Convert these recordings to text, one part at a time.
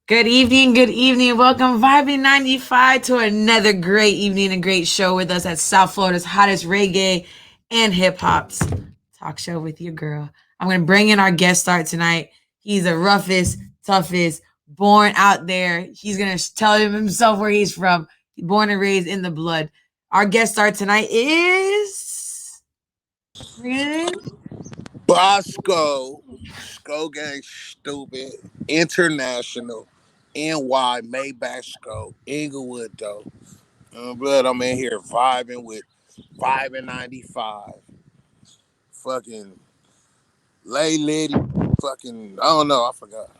Good evening, good evening. Welcome, VIBE95, to another great evening and great show with us at South Florida's hottest reggae and hip hop's talk show with your girl. I'm going to bring in our guest star tonight. He's the roughest, toughest, born out there. He's going to tell him himself where he's from. Born and raised in the blood. Our guest star tonight is. Bosco, Sko Gang Stupid, International, NY, Maybach Sko, Inglewood though. Blood, I'm in here vibing with VIBE95. Fucking Lay Liddy. Fucking, I don't know, I forgot.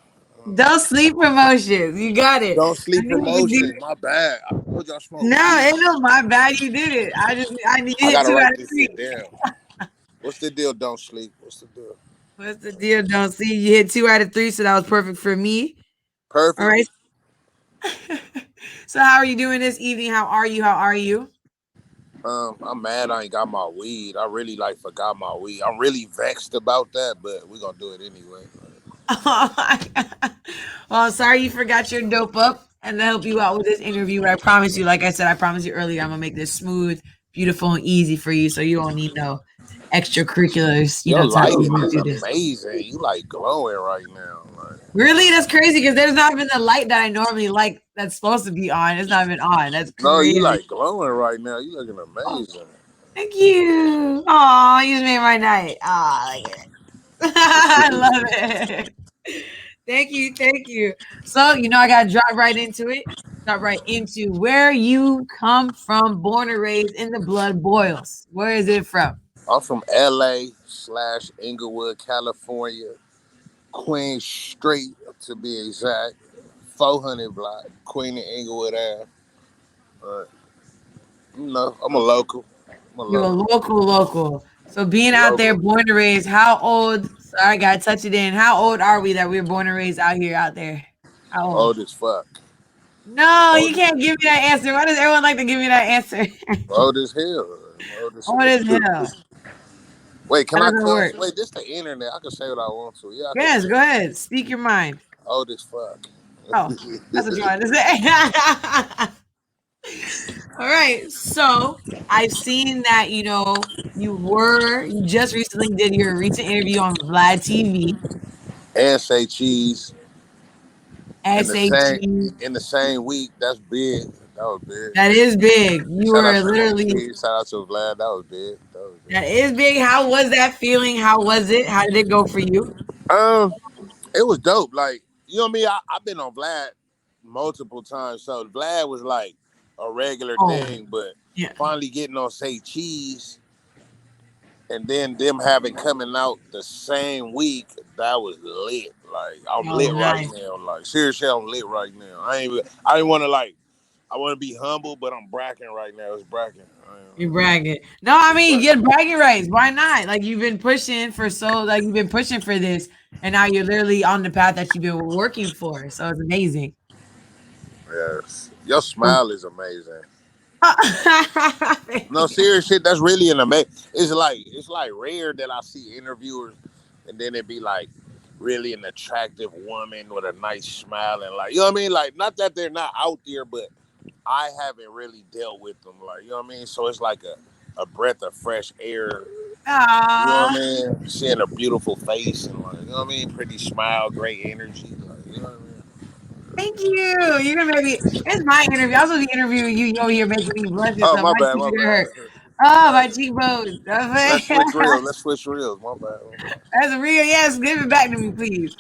Don't sleep promotions. You got it. Don't sleep promotion. My bad. I told y'all smoke No, weed. it was my bad. You did it. I need to I hit gotta two write out of this three. shit down. What's the deal? Don't sleep. What's the deal? What's the deal? Don't see you hit two out of three, so that was perfect for me. All Perfect. right. So how are you doing this evening? How are you? How are you? I'm mad I ain't got my weed. I really forgot my weed. I'm really vexed about that, but we're gonna do it anyway. Oh my God. Well, sorry you forgot your dope up and to help you out with this interview. I promise you, like I said, I promised you earlier, I'm gonna make this smooth, beautiful, and easy for you, so you don't need no extracurriculars, Your to lighting even is do this. amazing. You glowing right now. Really, that's crazy because there's not even the light that I normally like that's supposed to be on. It's not even on. That's No, you crazy. glowing right now. You looking Oh, amazing. thank you. Oh, you just made my night. Ah, I like it. I love it. Thank you, thank you. So, I gotta drop right into it. Drop right into where you come from, born and raised in the blood boils. Where is it from? I'm from LA/Inglewood, California. Queen Street to be exact. 400 block. Queen and Inglewood Ave. Uh, I'm a local. I'm a You're a local. local. So being out there, Local. born and raised, how old? Sorry, I gotta touch it in. How old are we that we were born and raised out here, out there? How old? Old as fuck. No, you Old, can't give me that answer. Why does everyone like to give me that answer? old as hell. Old as Old as hell. hell. Wait, can That I doesn't cuss? work. Wait, this the internet. I can say what I want to. Yeah, I can Yes, say. go ahead. Speak your mind. Old as fuck. Oh, that's what you wanted to say. All right. So I've seen that, you just recently did your recent interview on Vlad TV, And say cheese in the same SAT. in the same week. That's big. That was big. That is big. You Shout out were to Say literally, Cheese. Shout out to Vlad. That was big. That was that big. is big. How was that feeling? How was it? How did it go for you? It was dope. Like, you know what I mean? I've been on Vlad multiple times, so Vlad was like a regular Oh, thing, but yeah. finally getting on Say Cheese and then them having coming out the same week, that was lit. Like, I'm Oh, lit right nice. now. Like, seriously, I'm lit right now. I didn't want to I want to be humble, but I'm bracking right now. It's bracking. You're bragging. No, I It's mean, bracking. you get bragging rights. Why not? Like you've been pushing for this, and now you're literally on the path that you've been working for. So it's amazing. Yes. Your So- smile is amazing. No, Yeah. serious shit. That's really an amazing. It's like rare that I see interviewers, and then it be like really an attractive woman with a nice smile and you know what I mean. Like, not that they're not out there, but I haven't really dealt with them. Like, you know what I mean. So it's like a breath of fresh air. You know what I Aw, mean. Seeing a beautiful face and you know what I mean. Pretty smile, great energy. You know what I mean. thank you. You're gonna maybe it's my interview. I was supposed to be interviewing you. You over here making me blush or Oh, something. my My bad. cheeks My are gonna hurt. bad. Oh, Right. my cheekbones. Let's That's switch reels. Let's switch reels. My bad. My bad. real. Yes, give it back to me, please.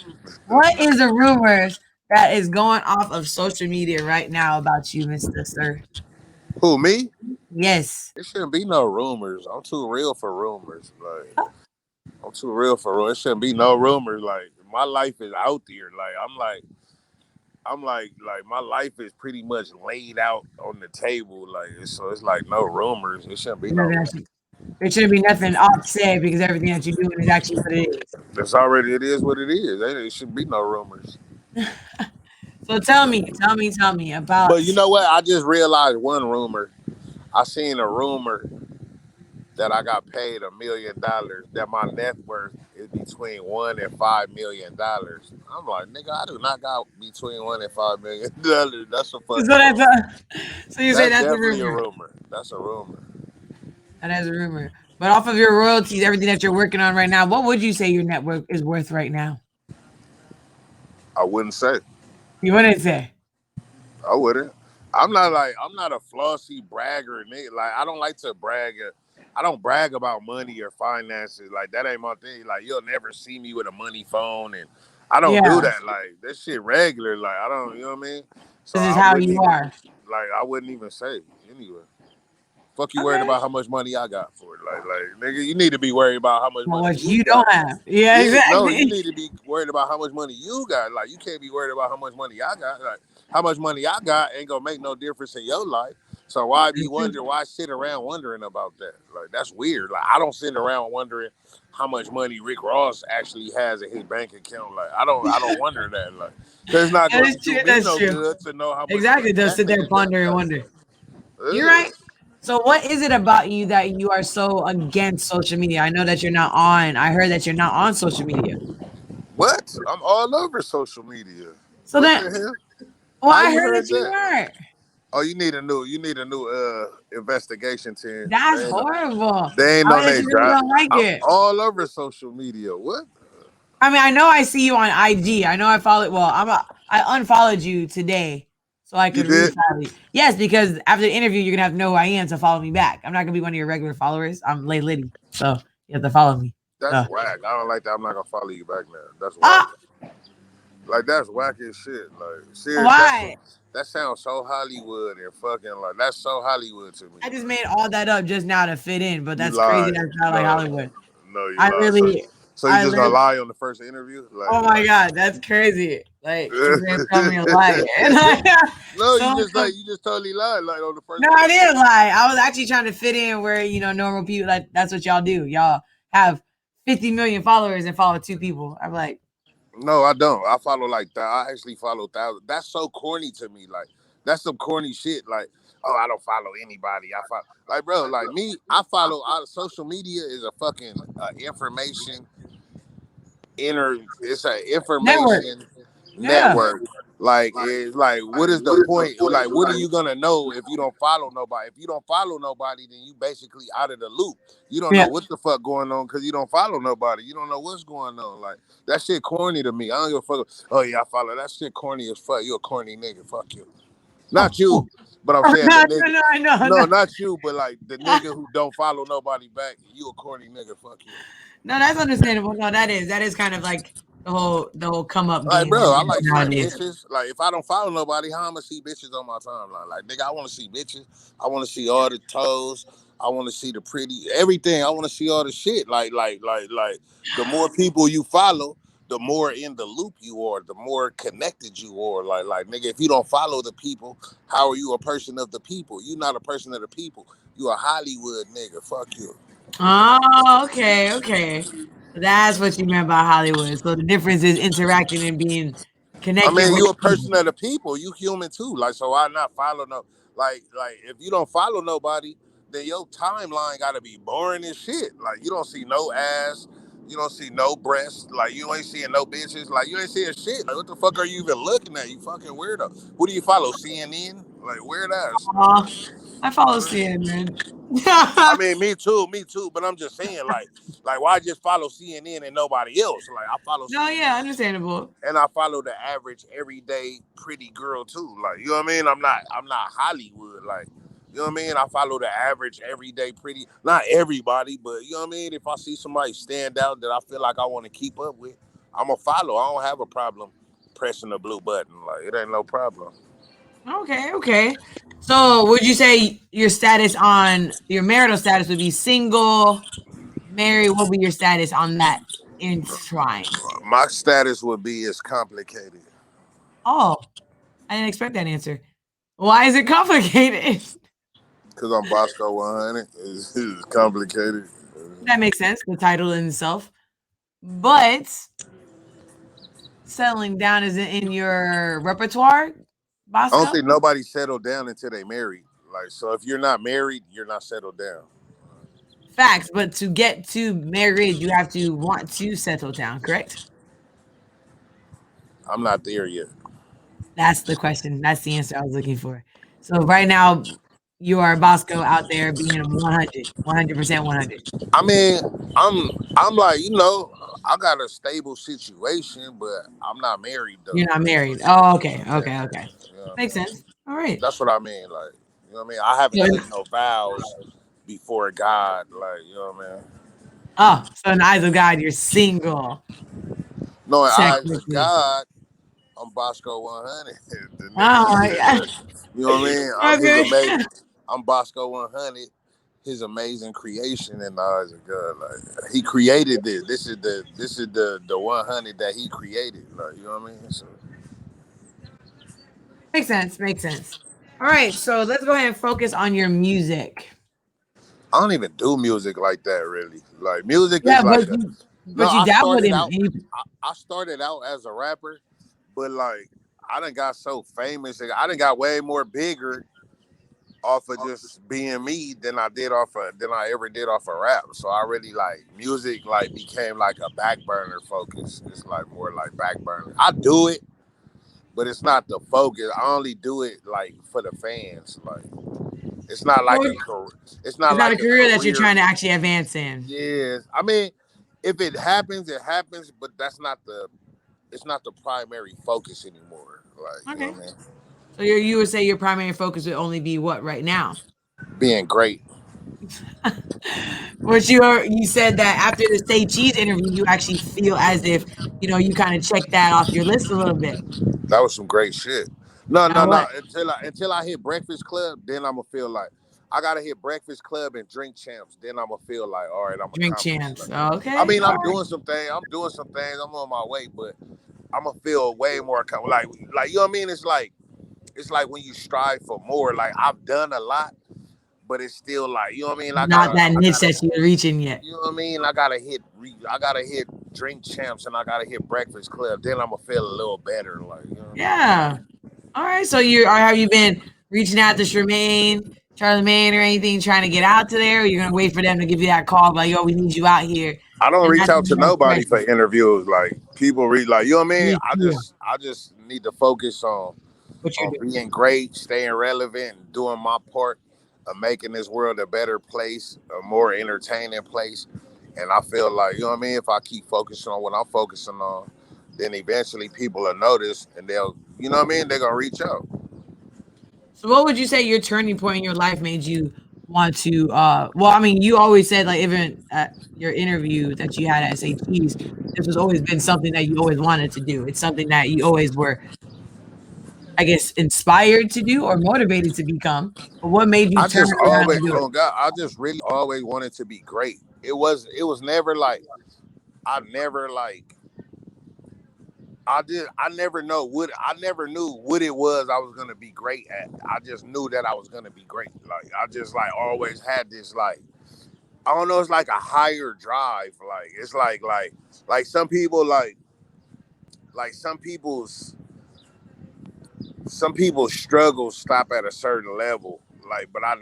What is the rumors that is going off of social media right now about you, Mr. Sir? Who, me? Yes. It shouldn't be no rumors. I'm too real for rumors. I'm too real for rumors. It shouldn't be no rumors. Like, my life is out there. Like my life is pretty much laid out on the table. So it's like no rumors. It shouldn't be no Nothing rumors. actually, there shouldn't be nothing off said because everything that you're doing is actually what it is. It is what it is. It shouldn't be no rumors. So tell me But about. you know what? I just realized one rumor. I seen a rumor that I got paid $1 million. That my net worth is between $1 and $5 million. I'm like, nigga, I do not got between $1 and $5 million. That's a So fucking that's rumor. so you say That's that's a definitely a rumor. rumor. That's a rumor. That is a rumor. But off of your royalties, everything that you're working on right now, what would you say your network is worth right now? I wouldn't say. You wouldn't say. I wouldn't. I'm not a flossy bragger, nigga. Like I don't like to brag. I don't brag about money or finances. Like that ain't my thing. Like you'll never see me with a money phone, and I don't do Yeah. that. Like that shit regular. Like I don't, you know what I mean? So This is I how wouldn't you even are. I wouldn't even say anyway. Fuck you worried Okay. about how much money I got for it. Like nigga, you need to be worried about how much Well, money what you you got. don't have. Yeah, Yeah, no, you exactly. need to be worried about how much money you got. Like, you can't be worried about how much money I got. Like, how much money I got ain't gonna make no difference in your life. So why be wondering? Why sit around wondering about that? Like, that's weird. Like, I don't sit around wondering how much money Rick Ross actually has in his bank account. Like, I don't wonder that. Like, cause it's not That gonna is true. do me That's no true. good to know how much Exactly. money Just that sit there, nigga got. ponder, and Like, wonder. You're right. So, what is it about you that you are so against social media? I know that you're not on. I heard that you're not on social media. what? I'm all over social media. So What then, the hell? well, How I you heard that heard you that? weren't. Oh, you need a new investigation team. That's horrible. They ain't I on heard that their you really job. don't like I'm it. all over social media. What? I mean, I know I see you on IG. I know I follow. Well, I unfollowed you today so I You could did? refollow you. Yes, because after the interview, you're gonna have to know who I am to follow me back. I'm not gonna be one of your regular followers. I'm Lay Liddy, so you have to follow me. That's So, whack. I don't like that. I'm not gonna follow you back now. That's whack. ah, Like that's whack as shit. Like serious. why? That sounds so Hollywood and fucking like that's so Hollywood to me. I just Like made all that up just now to fit in, but you that's crazy. lying. That's not like No, Hollywood. no, you I lying. really, So you I just gonna literally. lie on the first interview? Oh my god, that's crazy. Like you're gonna tell me a lie, and No, so you just totally lied like on the first no, I interview. didn't lie. I was actually trying to fit in where normal people. Like that's what y'all do. Y'all have 50 million followers and follow two people. I'm like, No, I don't. I follow like that. I actually follow thousands. That's so corny to me. Like that's some corny shit. Like, oh, I don't follow anybody. I follow like, bro, like me. I follow. Social media is a fucking information It's an network. information Yeah. network. Like it's like what is the point? Like what are you gonna know if you don't follow nobody? If you don't follow nobody, then you basically out of the loop. You don't Yeah. know what the fuck going on because you don't follow nobody. You don't know what's going on. Like that shit corny to me. I don't give a fuck. Oh yeah, I follow that shit corny as fuck. You a corny nigga. Fuck you. Oh, Not you, oh. but I'm No, saying the nigga. no, I know, No, no. not you, but like the nigga who don't follow nobody back. You a corny nigga. Fuck you. No, that's understandable. No, that is kind of like the whole come up Like, game bro, I on like seeing nowadays. bitches. Like, if I don't follow nobody, how am I gonna see bitches on my timeline? Like, nigga, I want to see bitches. I want to see all the toes. I want to see the pretty everything. I want to see all the shit. Like, the more people you follow, the more in the loop you are. The more connected you are. Nigga, if you don't follow the people, how are you a person of the people? You not a person of the people. You a Hollywood nigga. Fuck you. Oh, okay, okay. That's what you meant by Hollywood. So the difference is interacting and being I connected mean, with you a people. person of the people. You human too. Like, so I not follow no like if you don't follow nobody, then your timeline gotta be boring as shit. Like you don't see no ass, you don't see no breasts, like you ain't seeing no bitches, like you ain't seeing shit. Like what the fuck are you even looking at? You fucking weirdo. Who do you follow? CNN? Like weird ass. Aw, I follow CNN. I mean, me too. But I'm just saying, like why just follow CNN and nobody else? Like I follow No, CNN yeah, understandable. and I follow the average everyday pretty girl too. Like, you know what I mean? I'm not Hollywood. Like, you know what I mean? I follow the average everyday pretty, not everybody, but you know what I mean? If I see somebody stand out that I feel like I want to keep up with, I'm gonna follow. I don't have a problem pressing the blue button. Like, it ain't no problem. Okay, okay. So would you say your status on your marital status would be single, married? What would be your status on that entwined? My status would be as complicated Oh, I didn't expect that answer. Why is it complicated? because I'm Bosco 100. It's complicated. That makes sense, the title in itself. But settling down isn't in your repertoire, I don't Bosco? think nobody settled down until they married. Like, so if you're not married, you're not settled down. Facts, but to get to marriage, you have to want to settle down, correct? I'm not there yet. That's the question. That's the answer I was looking for. So right now, you are Bosco out there being 100, 100%, 100. I mean, I'm like, I got a stable situation, but I'm not married though. You're not married. You Oh, know okay, what I'm okay, saying? okay. You know what I Makes mean? sense. All right. That's what I mean. Like, you know what I mean? I haven't So, taken no vows before God. Like, you know what I mean? oh, so in the eyes of God, you're single, No, in eyes of technically. God, I'm Bosco 100. The nigga Oh my said, God. you know what I mean? I'm his Okay. amazing. I'm Bosco 100. His amazing creation in the eyes of God. Like he created this. This is the 100 that he created. Like you know what I mean? So Makes sense. Makes sense. All right. So let's go ahead and focus on your music. I don't even do music like that really. Like music Yeah, is like a no. but you dabbled in I started out as a rapper, but like I done got so famous. I done got way more bigger off of just being me than I ever did off of rap. So I really like music like became like a back burner focus. It's like more like back burner. I do it, but it's not the focus. I only do it like for the fans. Like it's not well, like a career. It's not it's not a like a career that you're career. trying to actually advance in. Yes, I mean, if it happens, it happens. But that's not the. It's not the primary focus anymore. Like you know Okay. what I mean? So you would say your primary focus would only be what right now? Being great. But you said that after the Say Cheese interview, you actually feel as if you kind of checked that off your list a little bit. That was some great shit. No, no, Now no. what? Until I hit Breakfast Club, then I'm gonna feel like I gotta hit Breakfast Club and Drink Champs. Then I'm gonna feel like, all right, I'm Drink accomplished. champs. Like, I Okay. mean, All I'm right. doing some things. I'm doing some things. I'm on my way, but I'm gonna feel way more like you know what I mean. It's like when you strive for more. Like I've done a lot, but it's still like you know what I mean. I Not gotta, that I niche gotta, that you're reaching yet. you know what I mean. I gotta hit Drink Champs and I gotta hit Breakfast Club. Then I'm gonna feel a little better. Like you know what I mean. Yeah. All right. So have you been reaching out to Charlemagne, or anything, trying to get out to there? Or you're gonna wait for them to give you that call, like, yo, we need you out here, I don't and reach that's out when to you ask nobody for questions. interviews. Like people read, like you know what I mean. Me I too. just I just need to focus on What you're doing. being great, staying relevant, and doing my part of making this world a better place, a more entertaining place. And I feel like you know what I mean. If I keep focusing on what I'm focusing on, then eventually people will notice, and they'll you know what I mean. They're gonna reach out. So what would you say your turning point in your life made you want to well, I mean, you always said, like, even at your interview that you had at SATs, this has always been something that you always wanted to do. It's something that you always were, I guess, inspired to do or motivated to become. But what made you I turn just around always, and do it? oh God, I just really always wanted to be great. It was never like I never like I never know what I never knew what it was I was gonna be great at. I just knew that I was gonna be great. Like I just like always had this like I don't know, it's like a higher drive. Like it's like like some people's struggles stop at a certain level. Like, but I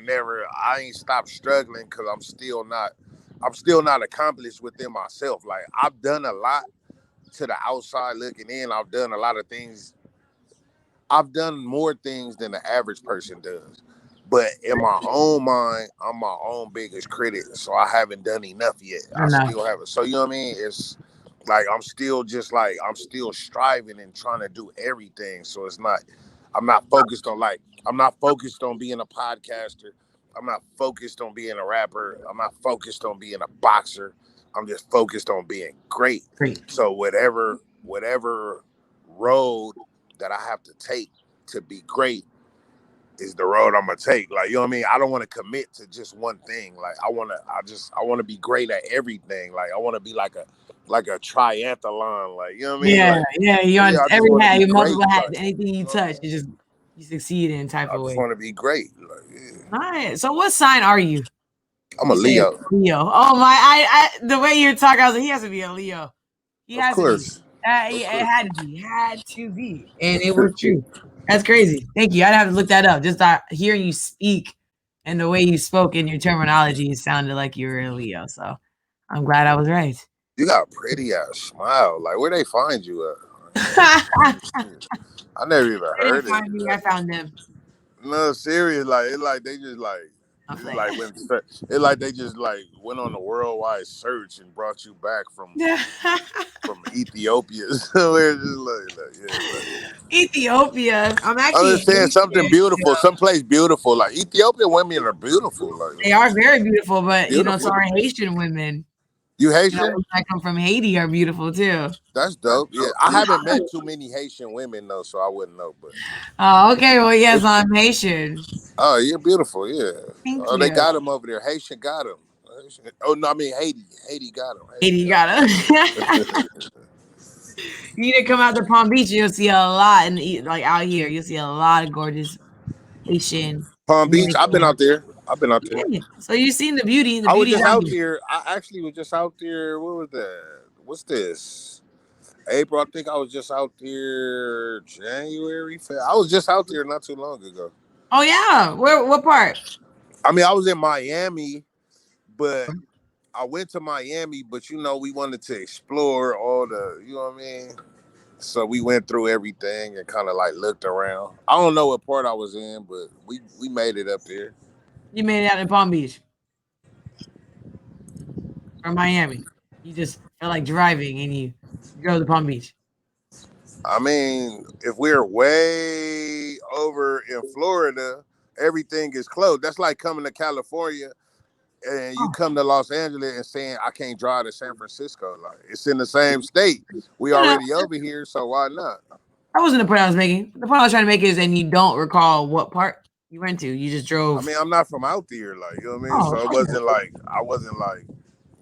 ain't stopped struggling because I'm still not accomplished within myself. Like I've done a lot to the outside looking in. I've done a lot of things. I've done more things than the average person does. But in my own mind, I'm my own biggest critic. So I haven't done enough yet. I Enough. still haven't. So you know what I mean? It's I'm still striving and trying to do everything. So I'm not focused on I'm not focused on being a podcaster. I'm not focused on being a rapper. I'm not focused on being a boxer. I'm just focused on being great. Great. So whatever road that I have to take to be great is the road I'm gonna take. Like, you know what I mean? I don't want to commit to just one thing. Like, I wanna be great at everything. Like, I want to be like a triathlon. Like, you know what I mean? Yeah, Like, yeah, you're on yeah, I just every want to hat, be you great. multiple hats. Like, Anything you you know what I touch, mean? you succeed in type I of just way. want to be great. Like, yeah. Alright. So what sign are you? I'm a You said Leo, Leo. Oh my, I the way you're talking, I was like, he has to be a Leo. He of has to be. course, It of course. had to be. Had to be. And it was true. That's crazy. Thank you. I'd have to look that up. Just hearing you speak And the way you spoke in your terminology, it sounded like you were a Leo. So I'm glad I was right. You got a pretty ass smile. Like where they find you at? I never even They didn't heard it. find me. I found them. No, serious. Like it, like they just like I'm it's playing. like when it like they just like went on a worldwide search and brought you back from Ethiopia. So it's just like yeah, like Ethiopia. I'm I'm actually just saying something Haitian. beautiful, someplace beautiful. Like Ethiopian women are beautiful. They Like are very beautiful, but so beautiful. are Haitian women. You Women Haitian? that come from Haiti are beautiful too. That's dope. Yeah, I haven't met too many Haitian women though, so I wouldn't know. But Oh, okay. Well, yes, it's, I'm Haitian. oh, you're beautiful. Yeah. Thank Oh, they you. got him over there. Haitian got him. Oh no, I mean Haiti. Haiti got him. Haiti Haiti got got us. him. You need to come out to Palm Beach. You'll see a lot, like out here, you'll see a lot of gorgeous Haitian, Palm Beach. I've been Dominican. out there. I've been out there. Yeah. So you've seen the beauty. The I was beauty's just out out here. there. I actually was just out there. What was that? What's this? April. I think I was just out there January. I was just out there not too long ago. Oh yeah. Where? What part? I mean, I was in Miami, but I went to Miami, but we wanted to explore all the, you know what I mean? So we went through everything and kind of like looked around. I don't know what part I was in, but we made it up there. You made it out in Palm Beach or Miami. You just felt like driving and you drove to Palm Beach. I mean, if we're way over in Florida, everything is closed. That's like coming to California and you Oh. come to Los Angeles and saying I can't drive to San Francisco. Like it's in the same state. We No, no, already over here, so why not? that wasn't the point I was making. The point I was trying to make is, and you don't recall what part you went to. You just I drove. mean, I'm not from out there, like you know what I mean. Oh, So it wasn't like I wasn't like,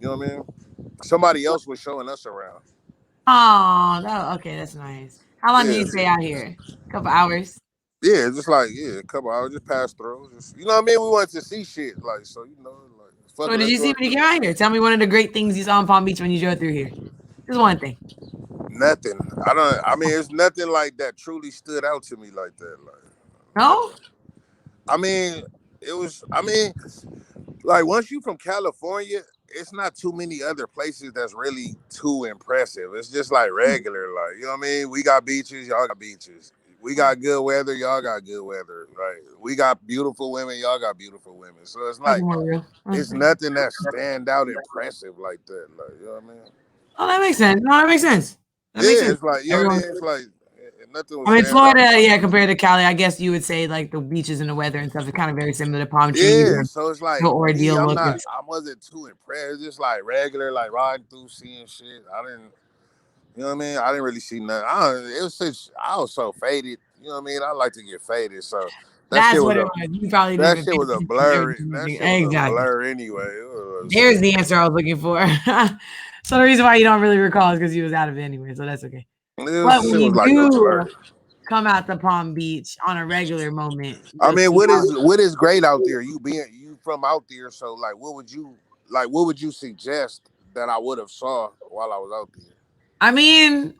you know what I mean. Somebody else was showing us around. oh, okay. That's nice. How long did Yeah, you stay out here? A couple hours. yeah, just like a couple hours, just passed through. Just you know what I mean. We wanted to see shit, like so like So fuck what it, did let's you see go. when you came out here? Tell me one of the great things you saw in Palm Beach when you drove through here. Just one thing. Nothing. I don't. I mean, it's nothing like that truly stood out to me like that. Like, No? I mean, it was. I mean, like once you from California, it's not too many other places that's really too impressive. It's just like regular, like you know what I mean. We got beaches, y'all got beaches. We got good weather, y'all got good weather. Like we got beautiful women, y'all got beautiful women. So it's That's like more real. it's nothing that stand out impressive like that. Like you know what I mean? Oh, that makes sense. No, that makes sense. That makes Yeah, sense. it's like you know what I Everyone. mean. It's like nothing was I mean, stand out. Florida, yeah, compared to Cali, I guess you would say like the beaches and the weather and stuff is kind of very similar to palm trees Yeah, and so it's the like me. ordeal look. I wasn't too impressed. It's just like regular, like riding through, seeing shit. I didn't. You know what I mean? I didn't really see nothing. It was such, I was so faded. You know what I mean? I like to get faded. So that shit That's was what it a was. You probably didn't that even shit pay was a attention to blur. everything. That shit was a Exactly. blur anyway. It was, There's the answer I was looking for. So the reason why you don't really recall is because you was out of it anyway. So that's okay. But when shit was you like a do blur. come out to Palm Beach on a regular moment, I you'll mean, see how. what is great out there? You from out there, so what would you suggest that I would have saw while I was out there? I mean,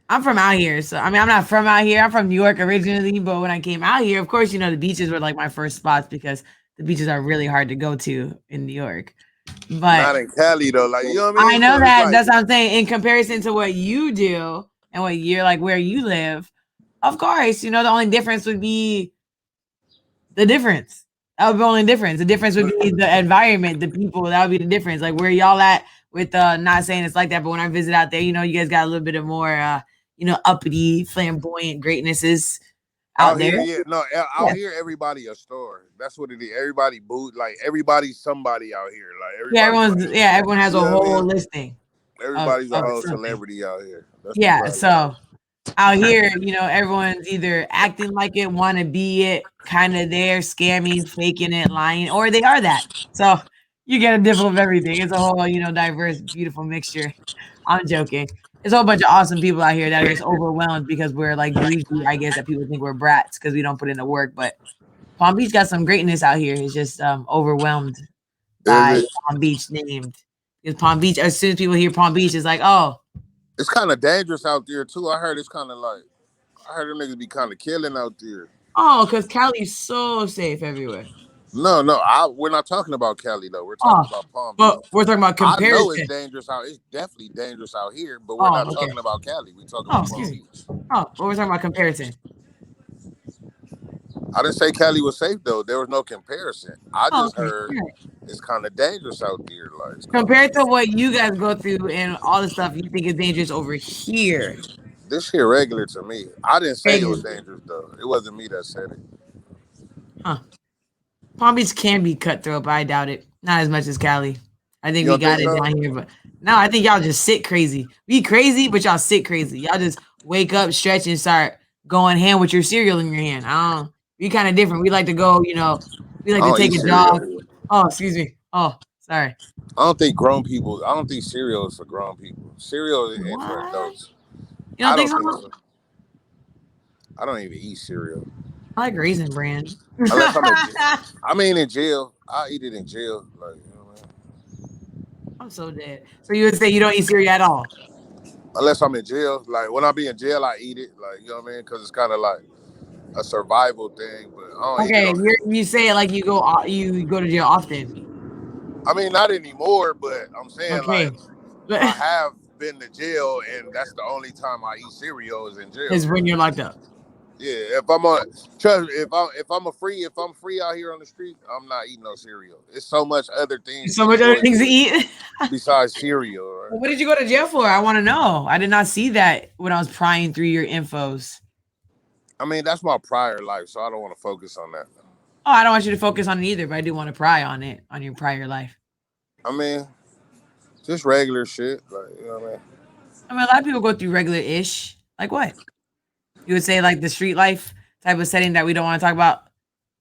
I'm from out here, so I mean, I'm not from out here. I'm from New York originally, but when I came out here, of course, the beaches were like my first spots because the beaches are really hard to go to in New York. But Not in Cali though, like you know what I I mean. know So it's that like that's what I'm saying. In comparison to what you do and what you're like, where you live, of course, the only difference would be the difference. That would be the only difference. The difference would be the environment, the people. That would be the difference. Like where y'all at with not saying it's like that, but when I visit out there, you guys got a little bit of more uppity, flamboyant greatnesses out out there. here, yeah, no, Yeah. out here, everybody a star. That's what it is. Everybody boot, like everybody's somebody out here. Like everybody's like, Everyone has you a know what I whole mean? listing Everybody's a of whole something. celebrity out here. That's the Yeah. problem. So out here, everyone's either acting like it, want to be it, kind of there, scamming, faking it, lying, or they are that. So you get a dip of everything. It's a whole, diverse, beautiful mixture. I'm joking. There's a whole bunch of awesome people out here that are just overwhelmed because we're like greasy. I guess that people think we're brats because we don't put in the work. But Palm Beach got some greatness out here. It's just overwhelmed Is by it? Palm Beach named. Because Palm Beach, as soon as people hear Palm Beach, it's like, oh, It's kind of dangerous out there too. I heard it's kind of like I heard them niggas be kind of killing out there. Oh, because Cali's so safe everywhere. No, we're not talking about Cali though. We're Oh, talking about Palm Beach. but we're talking about I know it's comparison. dangerous out. It's definitely dangerous out here, but we're Oh, not okay. talking about Cali. We're talking Oh, about excuse Palm me. Beach. Oh, but we're talking about comparison. I didn't say Cali was safe though. There was no comparison. I Oh, just okay. heard All right. it's kind of dangerous out there. Like it's kind Compared of to what you guys go through and all the stuff you think is dangerous over here. this shit regular to me. I didn't say it was Regular. dangerous though. It wasn't me that said it. Huh. Palm Beach can be cutthroat, but I doubt it. Not as much as Cali. I think You we don't think got it so? down here, but no, I think y'all just sit crazy. We crazy, but y'all sit crazy. Y'all just wake up, stretch, and start going ham with your cereal in your hand. I don't. We kind of different. We like to go. We like I to don't take eat a jog. cereal. Oh, excuse me. Oh, sorry. I don't think grown people. I don't think cereal is for grown people. Cereal ain't for What? adults. You don't I think don't so? think so. I don't even eat cereal I like Raisin Bran. unless I'm in. I mean, in jail, I eat it in jail. Like you know what I mean? I'm so dead. So you would say you don't eat cereal at all? Unless I'm in jail. Like when I be in jail, I eat it. Like you know what I mean? Because it's kind of like a survival thing. But I don't eat it Okay, on. you say it like you go to jail often. I mean, not anymore. But I'm saying like Okay, but I have been to jail, and that's the only time I eat cereal is in jail. is when you're locked up. Yeah, if I'm on, trust me, if I'm free out here on the street, I'm not eating no cereal. It's so much other things There's to so much other enjoy things to eat. besides cereal. Right? Well, what did you go to jail for? I want to know. I did not see that when I was prying through your infos. I mean, that's my prior life, so I don't want to focus on that. Oh, I don't want you to focus on it either, but I do want to pry on it on your prior life. I mean, just regular shit, like you know what I mean. I mean, a lot of people go through regular ish. Like what? You would say like the street life type of setting that we don't want to talk about.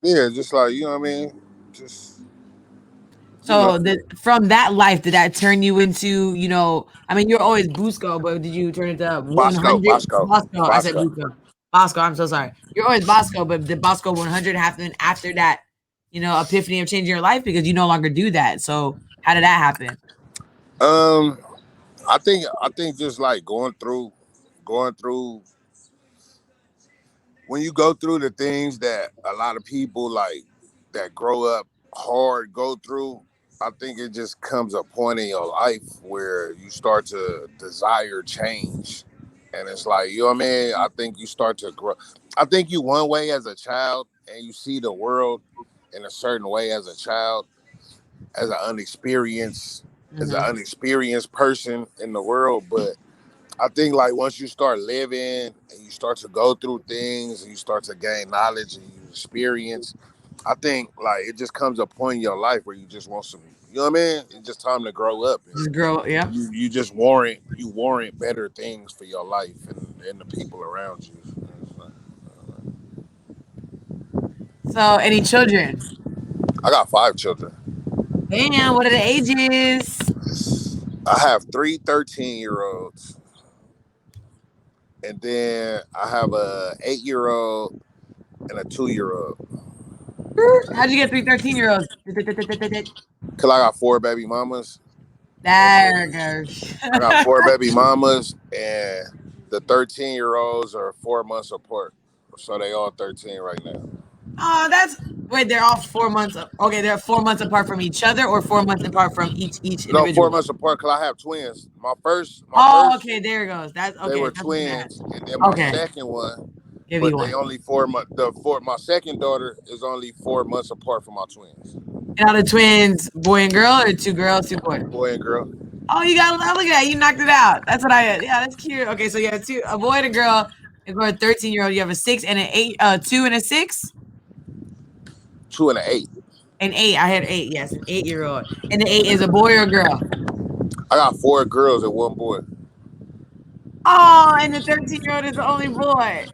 Yeah, just like you know what I mean. Just you know, So from that life, did that turn you into, I mean, you're always Busco, but did you turn into Bosco, 100? Bosco, Bosco. I said Bosco. Busco. Bosco, I'm so sorry. You're always Bosco, but did Bosco 100 happen after that, epiphany of changing your life? Because you no longer do that. So how did that happen? Um, I think just like going through when you go through the things that a lot of people like that grow up hard go through, I think it just comes a point in your life where you start to desire change. And it's like, you know what I mean? I think you start to grow. I think you one way as a child and you see the world in a certain way as a child, as an unexperienced, as an Hmm. unexperienced person in the world. But I think like once you start living and you start to go through things and you start to gain knowledge and you experience, I think like it just comes a point in your life where you just want some, you know what I mean? It's just time to grow up and Just grow. Yeah. you just warrant better things for your life and the people around you. So any children? I got 5 children. Damn, what are the ages? I have three 13-year olds, and then I have a 8-year old and a 2-year old. How'd you get 3 13-year-olds? Cause I got 4 baby mamas. And There then it goes. I got 4 baby mamas, and the 13-year olds are 4 months apart. So they all 13 right now. Oh, that's wait. They're all 4 months. Okay, they're 4 months apart from each other, or 4 months apart from each No, four individual. months apart because I have twins. My Oh, first, okay. There it goes. That's they okay. were That's what that. twins, and then my Okay, second one, give you but they one. only 4 months. My second daughter is only 4 months apart from my twins, And are the twins boy and girl, or two girls, two boys? boy and girl. Oh, you got look at that. You knocked it out. That's what I. Yeah, that's cute. Okay, so you have a boy and a girl. And for a 13-year-old, you have a 6 and an 8, 2 and a 6, 2 and an 8. an 8. I had 8. Yes, an 8-year-old, and the 8 is a boy or a girl. I got 4 girls and 1 boy. Oh, and the 13-year-old is the only boy.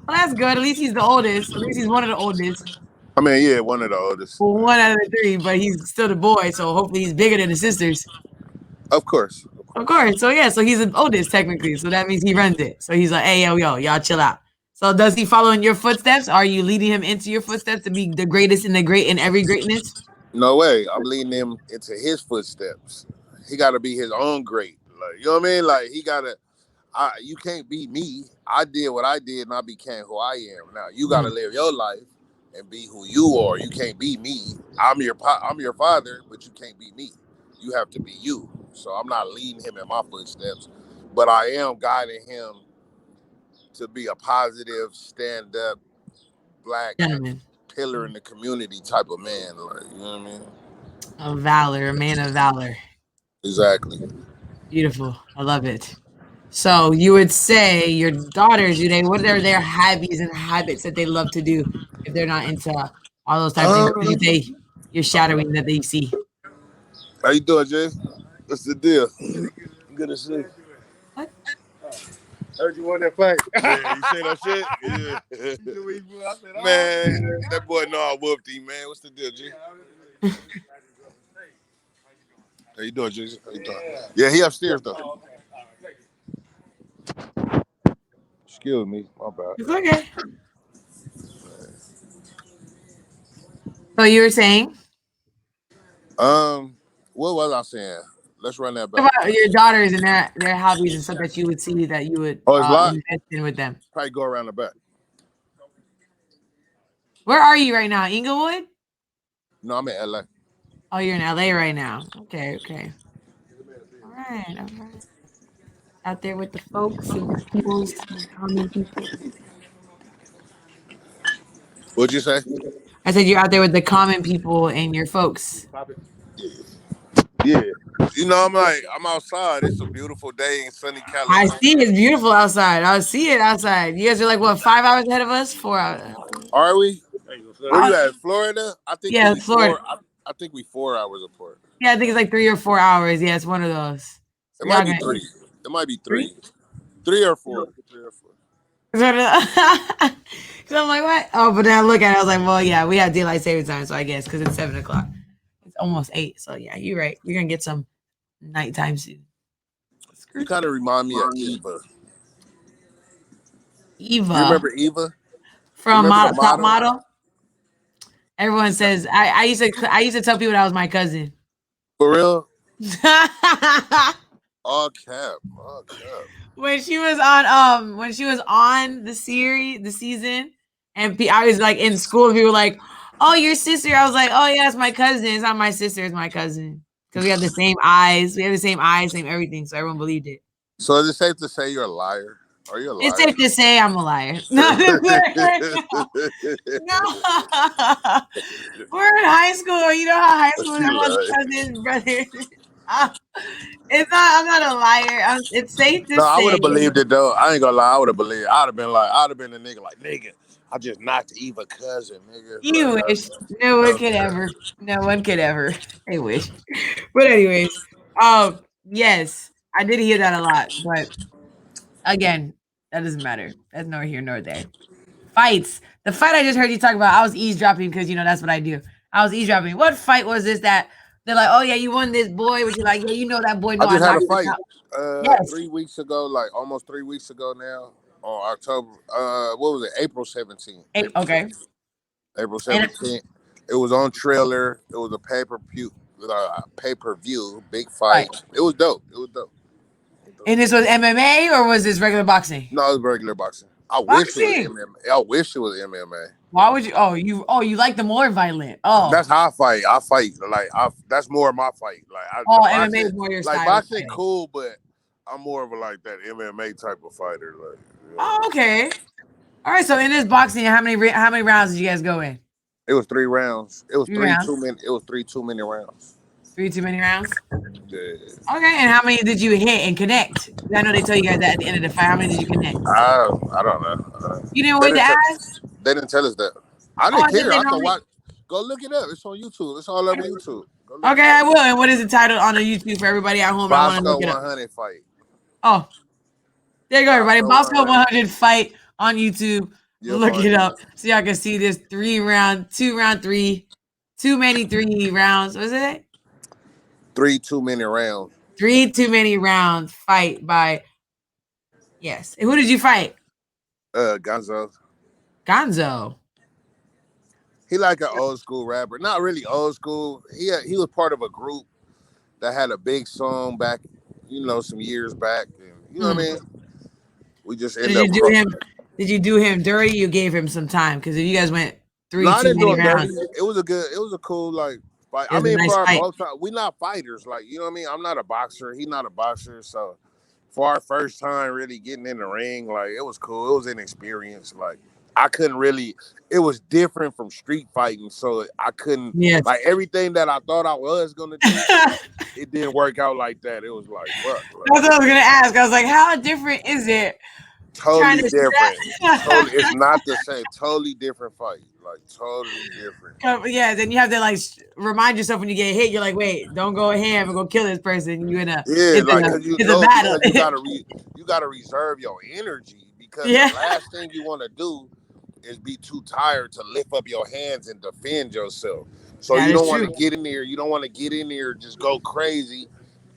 Well, that's good. At least he's the oldest. At least he's one of the oldest. I mean, yeah, one of the oldest. Well, one out of the three, but he's still the boy, so hopefully he's bigger than the sisters. Of course, of Of course. course. So yeah, so he's the oldest technically. So that means he runs it. So he's like, hey, yo, y'all chill out. So does he follow in your footsteps? Are you leading him into your footsteps to be the greatest in the great in every greatness? No way. I'm leading him into his footsteps. He got to be his own great. Like you know what I mean? Like he got to. You can't be me. I did what I did, and I became who I am. Now you got to live your life and be who you are. You can't be me. I'm your father, but you can't be me. You have to be you. So I'm not leading him in my footsteps, but I am guiding him to be a positive, stand up, black Gentleman pillar in the community type of man. Like, you know what I mean? of valor, a man of valor. Exactly. Beautiful. I love it. So you would say your daughters, what are their hobbies and habits that they love to do if they're not into all those type of things? What would you Um, say you're shadowing that they see? how you doing, Jay? What's the deal? Good to see. What? Heard you won that fight. Yeah, you say that shit? Yeah. Man, that boy know I whooped him, man. What's the deal, G? How you doing, G? How you doing? Yeah, he upstairs, though. Excuse me. My bad. It's okay. So you were saying What was I saying? Let's run that back. about your daughters and their hobbies and stuff that you would see that you would Oh, it's locked? invest in with them. Probably go around the back. Where are you right now? Inglewood? No, I'm in LA. Oh, you're in LA right now. Okay, okay. All right, all right. Out there with the folks and the peoples, the common people. What'd you say? I said you're out there with the common people and your folks. Yeah. You know, I'm outside. It's a beautiful day in sunny I California. see it's beautiful outside. I see it outside. You guys are like what, 5 hours ahead of us? 4 hours. Are we? Where you at? Florida? I think Yeah, we Florida. I think we 4 hours apart. Yeah, I think it's like 3 or 4 hours. Yeah, it's one of those. So It y'all might be gonna three. It might be three? three. 3 or 4. 3 or 4. So I'm like, what? Oh, but then I look at it, I was like, well, yeah, we have daylight saving time, so I guess because it's 7 o'clock. It's almost 8. So yeah, you're right. We're gonna get some nighttime soon. You kind of remind me of Eva. You Eva remember Eva? You from remember the Top model? Model. Everyone says I used to tell people that was my cousin. For real? All cap. All cap. When she was on the season, and I was like in school, and people were like, "Oh, your sister." I was like, "Oh yeah, it's my cousin. It's not my sister. It's my cousin." Because we have the same eyes. We have the same eyes, same everything. So everyone believed it. So is it safe to say you're a liar? Are you a It's liar? safe to say I'm a liar. No, no. We're in high school. You know how high school She everyone's lied. cousins, brothers. Uh, it's not. I'm not a liar. It's safe to No, I would say. have believed it though. I ain't gonna lie, I would have believed. I'd have been a nigga like, nigga, I just knocked Eva cousin, nigga. You wish. No one could ever. No one could ever. I wish. But anyways, yes, I did hear that a lot. But again, that doesn't matter. That's nor here nor there. Fights. The fight I just heard you talk about, I was eavesdropping because that's what I do. I was eavesdropping. What fight was this that they're like, oh yeah, you won this boy, but you're like, yeah, that boy. I No, I just had a knocked him fight out. Yes. 3 weeks ago, like almost 3 weeks ago now, on October. What was it? April 17th. Okay. April And 17th. It was on Trailer. It was a pay-per-view, big right. fight. It was dope. It was dope. And this was MMA or was this regular boxing? No, it was regular boxing. I wish it was Boxing. MMA. I wish it was MMA. Why would you? You like the more violent. Oh. That's how I fight. I fight like that's more of my fight. Like the MMA boxing, is more your like style. boxing, cool, but I'm more of a like that MMA type of fighter. Like, Oh, okay. All right. So in this boxing, how many rounds did you guys go in? it was 3 rounds. It was 3 three rounds. 2 minute. It was 3 2 minute rounds. 3 too many rounds. Yeah. Okay. And how many did you hit and connect? I know they tell you guys that at the end of the fight. How many did you connect? I don't know. You didn't They wait to didn't, ask? they didn't tell us that. I Oh, didn't I thought care. they I could normally. watch. Go look it up. It's on YouTube. It's all over YouTube. Go look Okay, it I up. will. And what is the title on the YouTube for everybody at home? I want to Bosco look it up. 100 fight. Oh, there you go, everybody. Bosco Bosco 100. 100 fight on YouTube. You'll Look find it it. up so y'all can see this 2 round 3. Too many 3 rounds. Was it? 3 2 minute rounds. 3 too many rounds fight by. Yes. And who did you fight? Gonzo. Gonzo. He like an old school rapper. Not really old school. He was part of a group that had a big song back, some years back. And, you know what I mean? We just So end up. did you do him dirty? You gave him some time because if you guys went No, three I too didn't do many him dirty. rounds, It was a good. It was a cool like fight. it I was a mean, nice for our fight. both times, we not fighters. Like you know what I mean. I'm not a boxer. He not a boxer. So for our first time really getting in the ring, like it was cool. It was an experience. Like I couldn't really. It was different from street fighting, so I couldn't Yes. like everything that I thought I was gonna do. That's It didn't work out like that. It was like fuck. Like, what I was gonna ask. I was like, how different is it trying totally to different. Totally, it's strap? not the same. Totally different fight. Like totally different. Yeah, then you have to like remind yourself when you get hit. You're like, wait, don't go ham and go kill this person. You're gonna Yeah, like cause you hit the know battle. because you gotta reserve your energy because the Yeah, last thing you want to do is be too tired to lift up your hands and defend yourself. So that you is don't want true. to get in there. You don't want to get in there just go crazy,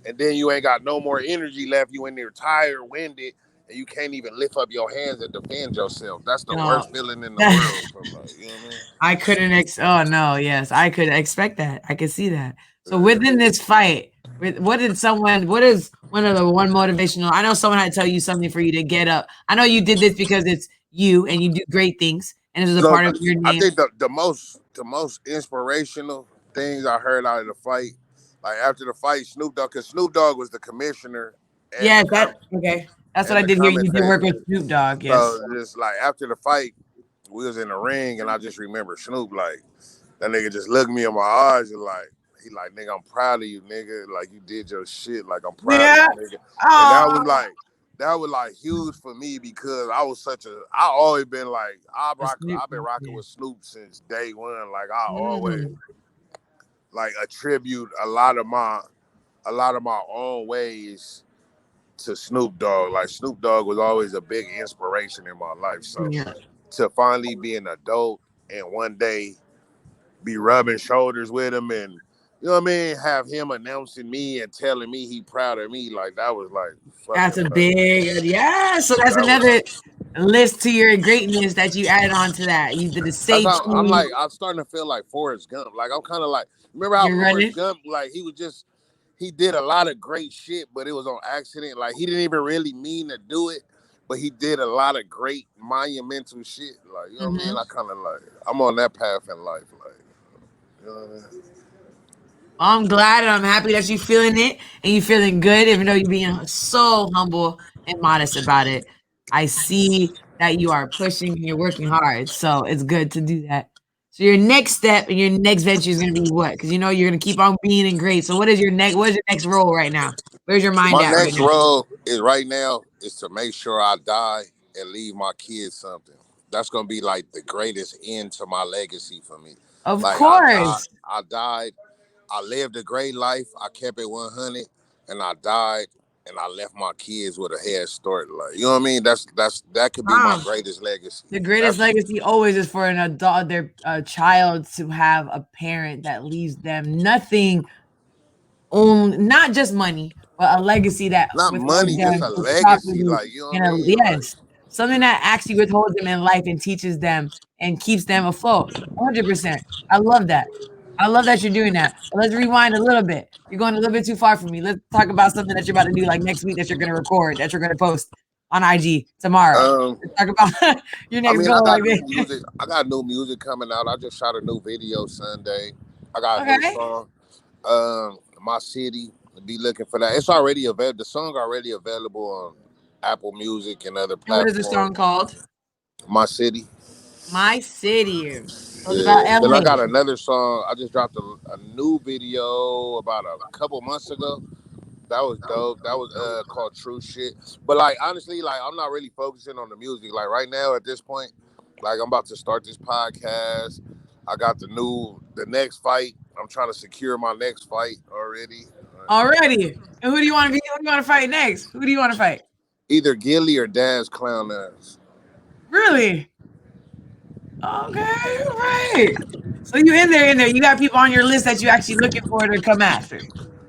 and then you ain't got no more energy left. You in there tired, winded, and you can't even lift up your hands and defend yourself. That's the No, worst feeling in the that, world. So like, you know what I mean? I couldn't. Oh no, yes, I could expect that. I could see that. So Yeah. within this fight, what did someone? What is one of the one motivational? I know someone had to tell you something for you to get up. I know you did this because it's you and you do great things, and it was a So part of your I name. think the most inspirational things I heard out of the fight, like after the fight, Snoop Dogg, because Snoop Dogg was the commissioner and Yes, that okay. That's what and I the did hear. You did work commentator. with Snoop Dogg. Yes. So just like after the fight, we was in the ring, and I just remember Snoop like that nigga just looked me in my eyes and like he like nigga, I'm proud of you, nigga. Like you did your shit. Like I'm proud of Yeah. you, nigga. And Oh, that was like huge for me because I always been like a Snoop. I've been rocking Yeah. with Snoop since day one. Like I always Mm. like attribute a lot of my own ways to Snoop Dogg. Like Snoop Dogg was always a big inspiration in my life. So Yeah. to finally be an adult and one day be rubbing shoulders with him and you know what I mean, have him announcing me and telling me he proud of me, like that was like That's fucking a like big yeah. So that's that was another list to your greatness that you added on to that. You did the that's safety. how I'm like I'm starting to feel like Forrest Gump. Like I'm kind of like remember how You're Forrest running. Gump like he did a lot of great shit, but it was on accident. Like he didn't even really mean to do it, but he did a lot of great monumental shit. Like you know what I mean? Hmm. I kind of like I'm on that path in life. Like you know what I mean? I'm glad and I'm happy that you're feeling it and you're feeling good, even though you're being so humble and modest about it. I see that you are pushing and you're working hard. So it's good to do that. So your next step and your next venture is going to be what? Because you know you're going to keep on being in great. So what is your next role right now? Where's your mind My at right next now? role is right now is to make sure I die and leave my kids something. That's gonna be like the greatest end to my legacy for me. Of Like course. I died, I lived a great life, I kept it 100, and I died, and I left my kids with a head start. Like you know what I mean? That could be my Mom, greatest legacy. the greatest That's legacy always is for an adult, their child to have a parent that leaves them nothing own, not just money, but a legacy that not withholds money, just them a with legacy. property Like you know and what I a mean? Like yes, something that actually withholds them in life and teaches them and keeps them afloat. 100%. I love that. I love that you're doing that. But let's rewind a little bit. You're going a little bit too far for me. Let's talk about something that you're about to do like next week that you're going to record, that you're going to post on IG tomorrow. um. Let's talk about your I next mean, I goal got like new this. music. I got new music coming out. I just shot a new video Sunday. I got a new Okay. song. My city. Be looking for that. It's already available. The song already available on Apple Music and other And what is the platforms. song called? My city. My City. So it's about Yeah. Then I LA. got another song. I just dropped a new video about a couple months ago. That was dope. That was called True Shit. But like honestly, like I'm not really focusing on the music. Like right now at this point, like I'm about to start this podcast. I got the next fight. I'm trying to secure my next fight already. Already. And who do you want to be? Who do you want to fight next? Who do you want to fight? Either Gilly or Daz Clown Ass. Really? Okay, right. So you in there. You got people on your list that you actually looking for to come after.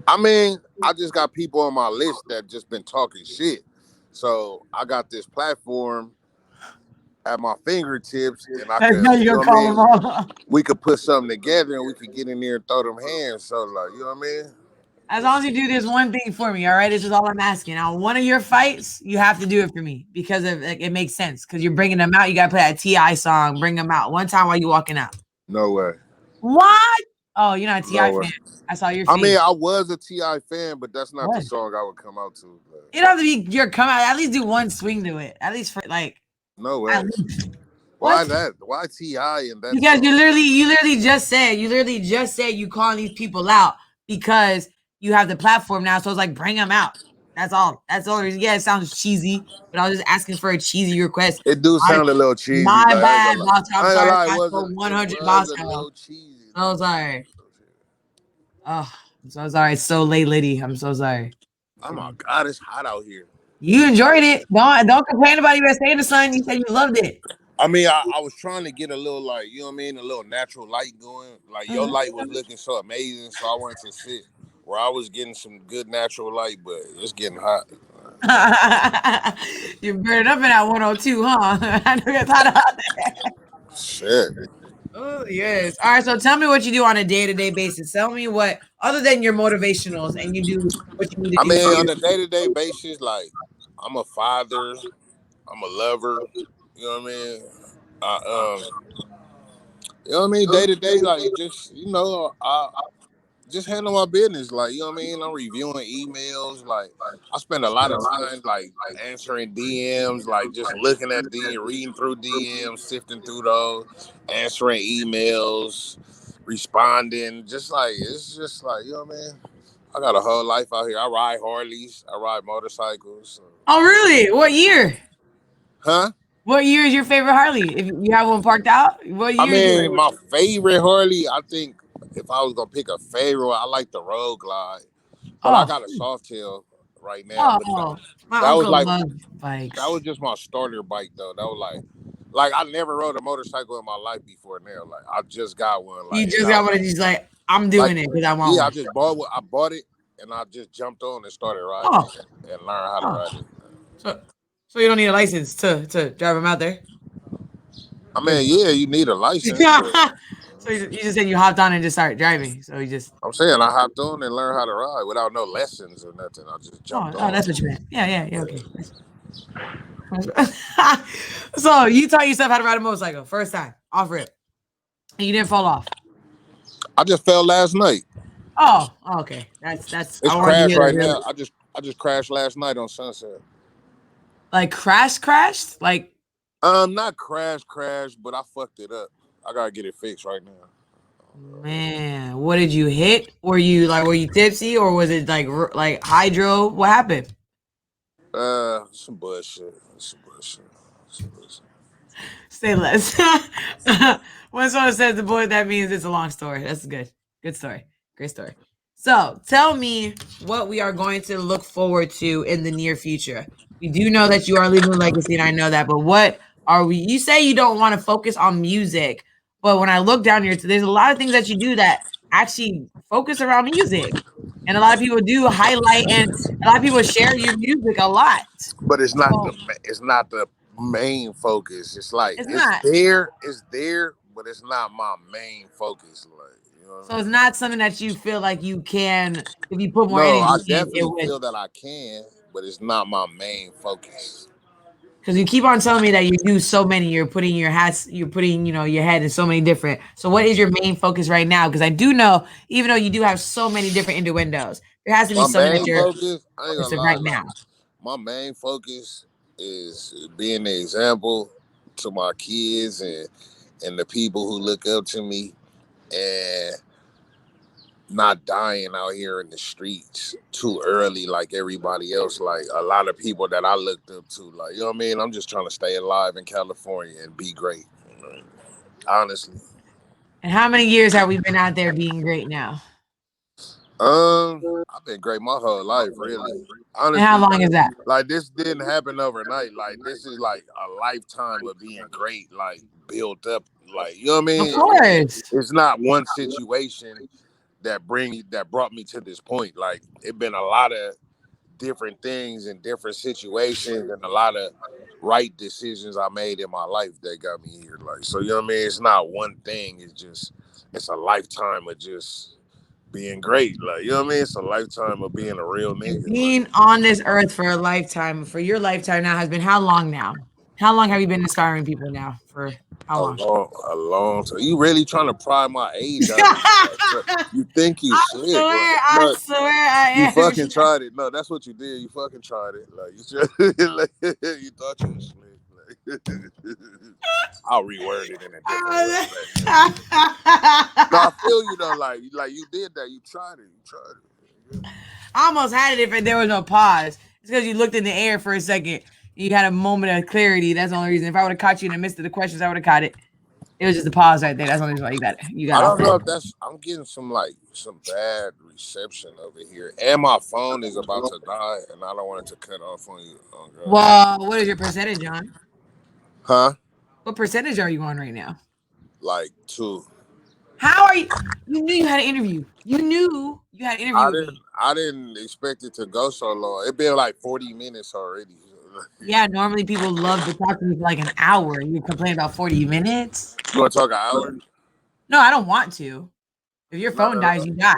I mean, I just got people on my list that just been talking shit. So I got this platform at my fingertips and I Now could, you you know gonna what I call them mean? all. We could put something together and we could get in there and throw them hands. So like, you know what I mean? As long as you do this one thing for me, all right? This is all I'm asking. Now, one of your fights, you have to do it for me because of like it makes sense because you're bringing them out. You gotta play that Ti song. Bring them out one time while you walking out. No way. What? Oh, you're not a Ti No way. fan. I saw your I mean, face. I was a Ti fan, but that's not the What? song I would come out to. But You don't have to be your come out. At least do one swing to it. At least for like no at way. least. Why What? that? Why Ti in that Because song? you literally just said you calling these people out because you have the platform now. So it's like bring them out. That's all. That's the only reason. Yeah, it sounds cheesy, but I was just asking for a cheesy request. It do My, sound a little cheesy. my Like I ain't bad, gonna lie. Bosco. I'm I ain't gonna sorry. lie. I spoke It 100 was a Bosco. little cheesy So though. sorry. Oh, I'm so sorry. It's so late, Liddy. I'm so sorry. Oh my God, it's hot out here. You enjoyed it. Don't complain about you stay in the sun. You said you loved it. I mean, I was trying to get a little like, you know what I mean, a little natural light going. Like your light was looking so amazing, so I wanted to sit where I was getting some good natural light, but it's getting hot. You're burning up in that 102, huh? I know it's hot out there. Shit. Oh, yes. All right. So tell me what you do on a day to day basis. Tell me what, other than your motivationals, and you do what you need to I mean, continue on to a day-to-day basis, like I'm a father, I'm a lover. You know what I mean? You know what I mean? Day to day, like just I just handle my business. Like you know what I mean? I'm reviewing emails. Like I spend a lot of time like answering DMs, like just looking at DM, reading through DMs, sifting through those, answering emails, responding. Just like it's just like you know what I mean? I got a whole life out here. I ride Harleys. I ride motorcycles. Oh, really? What year? Huh? What year is your favorite Harley? If you have one parked out, what I year is your mean, my favorite Harley, I think if I was gonna pick a favorite, I like the Road Glide. But I oh got a soft tail right now. But oh my that was uncle like loves that bikes. was just my starter bike though. That was like I never rode a motorcycle in my life before now. Like I just got one. You Like and just I got one of these like I'm like doing it because I want yeah, one. I bought it and I just jumped on and started riding Oh, it and learned how to oh. ride it. So so you don't need a license to drive them out there. I Good. mean, yeah, you need a license, but So you just said you hopped on and just started driving. So you just I'm saying I hopped on and learned how to ride without no lessons or nothing. I just jumped oh that's what on. you meant. Yeah. Okay. So you taught yourself how to ride a motorcycle first time off rip, and you didn't fall off. I just fell last night. Oh, okay. That's It's I wanted to crashed hear that right really. now. I just crashed last night on Sunset. Like crashed. Like Not crash, but I fucked it up. I gotta get it fixed right now. man, what did you hit? Were you tipsy or was it like hydro? What happened? Some bullshit. Some bullshit. Some bullshit. Say less. When someone says the boy, that means it's a long story. That's good. Good story. Great story. So tell me what we are going to look forward to in the near future. We do know that you are leaving a legacy, and I know that, but what are we? You say you don't want to focus on music, but when I look down here, there's a lot of things that you do that actually focus around music. And a lot of people do highlight, and a lot of people share your music a lot. But So it's not the main focus. It's like it's not. it's there, but it's not my main focus. Like you know what So I it's mean? not something that you feel like you can, if you put more No, energy I in, it definitely would. feel that I can, but it's not my main focus. Because you keep on telling me that you do so many. You're putting, your head in so many different. So what is your main focus right now? Because I do know, even though you do have so many different innuendos, there has to be My something that main you're focus, I ain't focused gonna on lie, right like now. my main focus is being the example to my kids and the people who look up to me and not dying out here in the streets too early like everybody else. Like a lot of people that I looked up to, like you know what I mean. I'm just trying to stay alive in California and be great. Honestly, And how many years have we been out there being great now? I've been great my whole life, really. And how Honestly, long is that? like this didn't happen overnight. Like this is like a lifetime of being great, like built up. Like you know what I Of mean? course. It's not one situation that brought me to this point. Like it been a lot of different things and different situations and a lot of right decisions I made in my life that got me here. Like so, you know what I mean? It's not one thing. It's a lifetime of just being great. Like, you know what I mean? It's a lifetime of being a real nigga. Being on this earth for a lifetime, for your lifetime now has been how long now? How long have you been inspiring people now? For how long? A long time. You really trying to pry my age out of me? Like, you think you slick? I swear I am. You fucking tried it. No, that's what you did. You fucking tried it. Like like, you thought you was slick. Like, I'll reword it in a different way. No, I feel you though. Like you did that. You tried it. I almost had it if there was no pause. It's because you looked in the air for a second. You had a moment of clarity. That's the only reason. If I would have caught you in the midst of the questions, I would have caught it. It was just a pause right there. That's the only reason why you got it. You got. I don't know if that's. I'm getting some bad reception over here, and my phone is about to die, and I don't want it to cut off on you. Oh, well, what is your percentage on? Huh? What percentage are you on right now? Like 2. How are you? You knew you had an interview. You knew you had an interview. I didn't expect it to go so long. It been like 40 minutes already. Yeah, normally people love to talk to me for like an hour. You complain about 40 minutes? You want to talk an hour? No, I don't want to. If your phone dies, you die.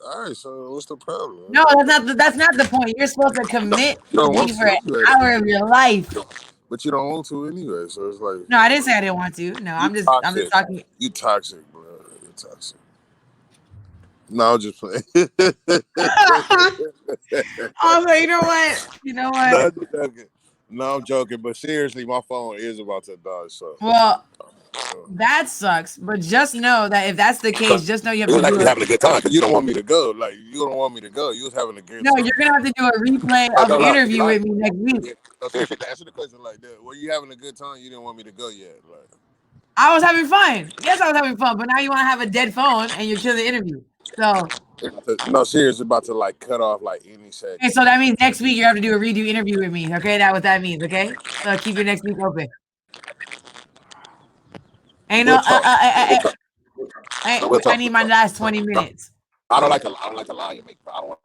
All right, so what's the problem? No, that's not the point. You're supposed to commit to me for an hour of your life. But you don't want to anyway, so it's like. No, I didn't say I didn't want to. No, I'm just talking. You toxic, bro. You're toxic. No, I'm just playing. Also, you know what? No, I'm joking. But seriously, my phone is about to die. So. Well, that sucks. But just know that if that's the case, just know you have to do it. Having a good time. You don't want me to go. Like, you don't want me to go. You was having a good time. No, you're gonna have to do a replay of the interview with me next week. No, seriously, to answer the question like that, were you having a good time? You didn't want me to go yet. Like, I was having fun. Yes, I was having fun. But now you want to have a dead phone and you're killing the interview. So. No, seriously, about to like cut off like any second. Okay, so that means next week you have to do a redo interview with me. Okay, that's what that means. Okay, so keep your next week open. Ain't no. I need my last 20 minutes. I don't like to lie and make. I don't want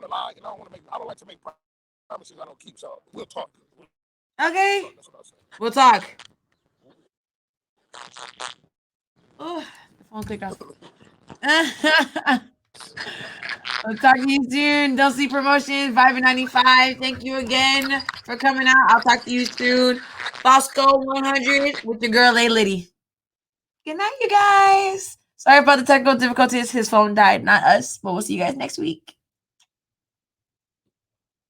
to lie. I don't want to make. I don't like to make promises I don't keep. So we'll talk. Okay, we'll talk. Oh, the phone clicked off. I'll talk to you soon. Don't see promotions. VIBE95. Thank you again for coming out. I'll talk to you soon. Bosco 100 with your girl A Liddy. Good night, you guys. Sorry about the technical difficulties. His phone died, not us. But we'll see you guys next week.